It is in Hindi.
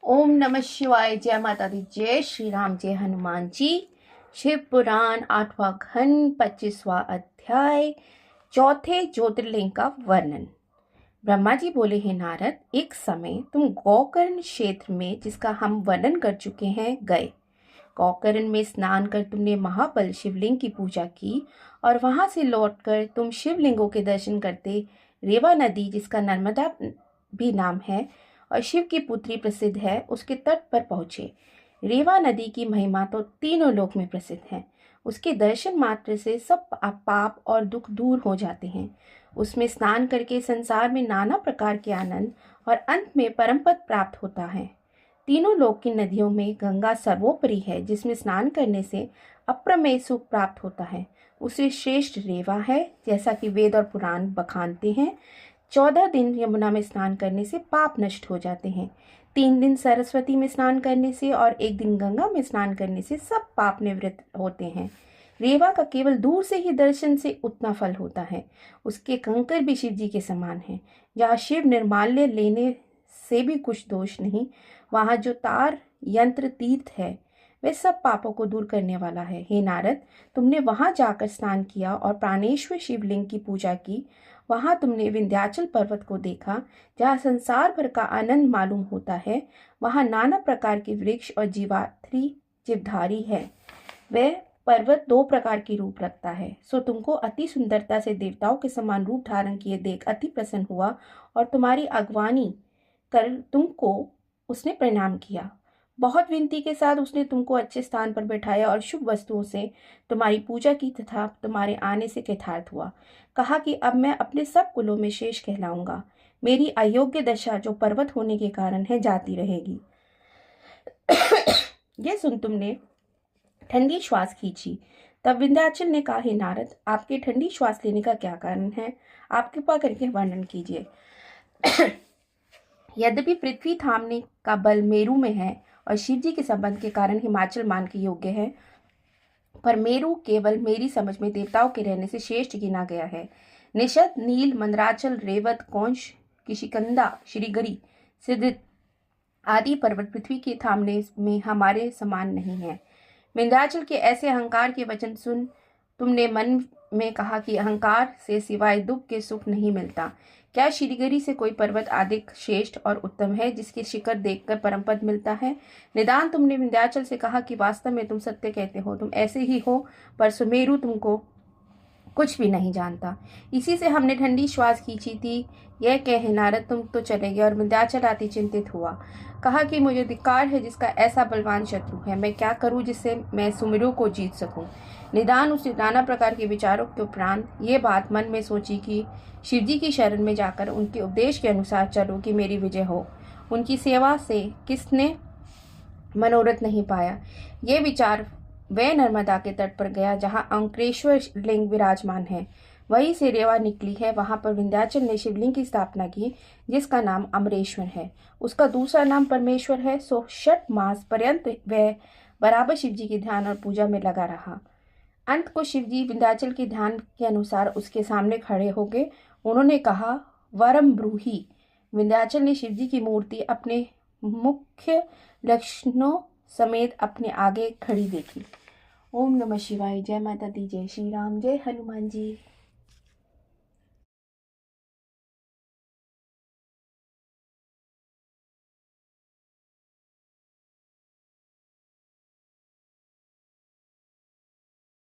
ओम नमः शिवाय। जय माता दी। जय श्री राम। जय हनुमान जी। शिव पुराण 8वां खंड 25वां अध्याय, चौथे ज्योतिर्लिंग का वर्णन। ब्रह्मा जी बोले, हे नारद, एक समय तुम गोकर्ण क्षेत्र में, जिसका हम वर्णन कर चुके हैं, गए। गोकर्ण में स्नान कर तुमने महाबल शिवलिंग की पूजा की और वहां से लौटकर तुम शिवलिंगों के दर्शन करते रेवा नदी, जिसका नर्मदा भी नाम है और शिव की पुत्री प्रसिद्ध है, उसके तट पर पहुंचे। रेवा नदी की महिमा तो तीनों लोक में प्रसिद्ध है। उसके दर्शन मात्र से सब पाप और दुख दूर हो जाते हैं। उसमें स्नान करके संसार में नाना प्रकार के आनंद और अंत में परम पद प्राप्त होता है। तीनों लोक की नदियों में गंगा सर्वोपरि है, जिसमें स्नान करने से अप्रमेय सुख प्राप्त होता है। उसे श्रेष्ठ रेवा है, जैसा कि वेद और पुराण बखानते हैं। 14 दिन यमुना में स्नान करने से पाप नष्ट हो जाते हैं। 3 दिन सरस्वती में स्नान करने से और 1 दिन गंगा में स्नान करने से सब पाप निवृत्त होते हैं। रेवा का केवल दूर से ही दर्शन से उतना फल होता है। उसके कंकर भी शिव जी के समान हैं। जहाँ शिव निर्माल्य लेने से भी कुछ दोष नहीं, वहाँ जो तार यंत्र तीर्थ है, वह सब पापों को दूर करने वाला है। हे नारद, तुमने वहां जाकर स्नान किया और प्राणेश्वर शिवलिंग की पूजा की। वहां तुमने विंध्याचल पर्वत को देखा, जहाँ संसार भर का आनंद मालूम होता है। वहां नाना प्रकार के वृक्ष और जीवधारी है। वह पर्वत 2 प्रकार की रूप रखता है। सो तुमको अति सुंदरता से देवताओं के समान रूप धारण किए देख अति प्रसन्न हुआ और तुम्हारी अगवानी कर तुमको उसने प्रणाम किया। बहुत विनती के साथ उसने तुमको अच्छे स्थान पर बैठाया और शुभ वस्तुओं से तुम्हारी पूजा की तथा तुम्हारे आने से कृतार्थ हुआ। कहा कि अब मैं अपने सब कुलों में शेष कहलाऊंगा। मेरी अयोग्य दशा जो पर्वत होने के कारण है जाती रहेगी। यह सुन तुमने ठंडी श्वास खींची। तब विंध्याचल ने कहा, हे नारद, आपके ठंडी श्वास लेने का क्या कारण है? आप कृपा करके वर्णन कीजिए। यद्यपि पृथ्वी थामने का बल मेरु में है और शिव जी के संबंध के कारण हिमाचल मान के योग्य है, पर मेरु केवल मेरी समझ में देवताओं के रहने से श्रेष्ठ गिना गया है। निषद, नील, मंदराचल, रेवत, कौंश, किशिकंदा, श्रीगरी, सिद्ध आदि पर्वत पृथ्वी के थामने में हमारे समान नहीं है। विंध्याचल के ऐसे अहंकार के वचन सुन तुमने मन में कहा कि अहंकार से सिवाय दुख के सुख नहीं मिलता। क्या श्रीगिरी से कोई पर्वत अधिक श्रेष्ठ और उत्तम है, जिसके शिखर देखकर परम पद मिलता है? निदान तुमने विंध्याचल से कहा कि वास्तव में तुम सत्य कहते हो, तुम ऐसे ही हो, पर सुमेरु तुमको कुछ भी नहीं जानता। इसी से हमने ठंडी श्वास खींची थी। यह कहे नारद तुम तो चले गए और विंध्याचल अति चिंतित हुआ। कहा कि मुझे धिक्कार है, जिसका ऐसा बलवान शत्रु है। मैं क्या करूं जिससे मैं सुमेरु को जीत सकूं? निदान उसने नाना प्रकार के विचारों के उपरांत ये बात मन में सोची कि शिवजी की शरण में जाकर उनके उपदेश के अनुसार चलो कि मेरी विजय हो। उनकी सेवा से किसने मनोरथ नहीं पाया। ये विचार वह नर्मदा के तट पर गया, जहाँ अंकरेश्वर लिंग विराजमान है। वहीं से रेवा निकली है। वहां पर विंध्याचल ने शिवलिंग की स्थापना की, जिसका नाम अमरेश्वर है। उसका दूसरा नाम परमेश्वर है। सो 6 मास पर्यंत वह बराबर शिवजी के ध्यान और पूजा में लगा रहा। अंत को शिवजी विंध्याचल के ध्यान के अनुसार उसके सामने खड़े हो गए। उन्होंने कहा, वरम ब्रूहि। विंध्याचल ने शिवजी की मूर्ति अपने मुख्य लक्षणों समेत अपने आगे खड़ी देखी। ओम नमः शिवाय। जय माता दी। जय श्री राम। जय हनुमान जी।